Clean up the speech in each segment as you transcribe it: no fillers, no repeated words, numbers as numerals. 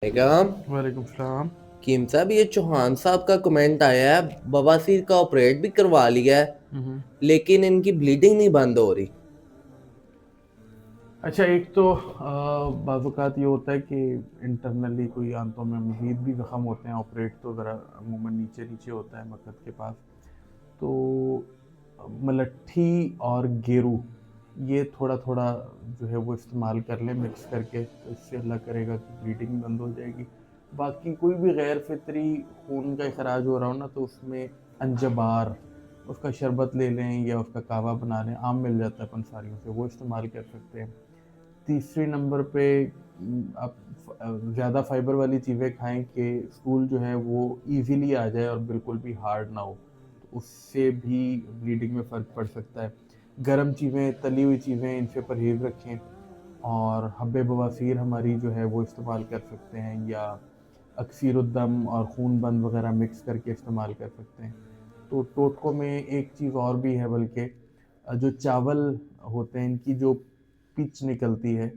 بیگم وعلیکم السلام۔ کیم صاحب، یہ چوہان صاحب کا کمنٹ آیا ہے، بواسیر کا آپریٹ بھی کروا لیا ہے لیکن ان کی بلیڈنگ نہیں بند ہو رہی۔ اچھا، ایک تو بعض اوقات یہ ہوتا ہے کہ انٹرنلی کوئی آنتوں میں مزید بھی زخم ہوتے ہیں، آپریٹ تو ذرا عموماً نیچے نیچے ہوتا ہے مقعد کے پاس، تو ملٹھی اور گیرو یہ تھوڑا تھوڑا جو ہے وہ استعمال کر لیں مکس کر کے، تو اس سے اللہ کرے گا کہ بلیڈنگ بند ہو جائے گی۔ باقی کوئی بھی غیر فطری خون کا اخراج ہو رہا ہو نا، تو اس میں انجبار، اس کا شربت لے لیں یا اس کا کعوہ بنا لیں، عام مل جاتا ہے پنساریوں سے، وہ استعمال کر سکتے ہیں۔ تیسری نمبر پہ آپ زیادہ فائبر والی چیزیں کھائیں کہ اسٹول جو ہے وہ ایزیلی آ جائے اور بالکل بھی ہارڈ نہ ہو، تو اس سے بھی بلیڈنگ میں فرق پڑ سکتا ہے۔ گرم چیزیں، تلی ہوئی چیزیں، ان سے پرہیز رکھیں، اور حب بواسیر ہماری جو ہے وہ استعمال کر سکتے ہیں، یا اکسیر الدم اور خون بند وغیرہ مکس کر کے استعمال کر سکتے ہیں۔ تو ٹوٹکوں میں ایک چیز اور بھی ہے، بلکہ جو چاول ہوتے ہیں ان کی جو پچ نکلتی ہے،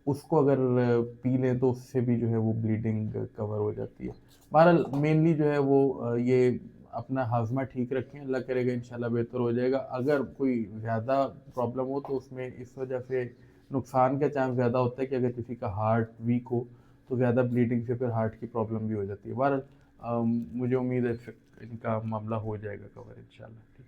اس کو اگر پی لیں تو اس سے بھی جو ہے وہ بلیڈنگ کور ہو جاتی ہے۔ بہرحال مینلی جو ہے وہ یہ اپنا ہاضمہ ٹھیک رکھیں، اللہ کرے گا انشاءاللہ بہتر ہو جائے گا۔ اگر کوئی زیادہ پرابلم ہو تو اس میں اس وجہ سے نقصان کا چانس زیادہ ہوتا ہے کہ اگر کسی کا ہارٹ ویک ہو تو زیادہ بلیڈنگ سے پھر ہارٹ کی پرابلم بھی ہو جاتی ہے۔ بہرحال مجھے امید ہے ان کا معاملہ ہو جائے گا کور انشاءاللہ۔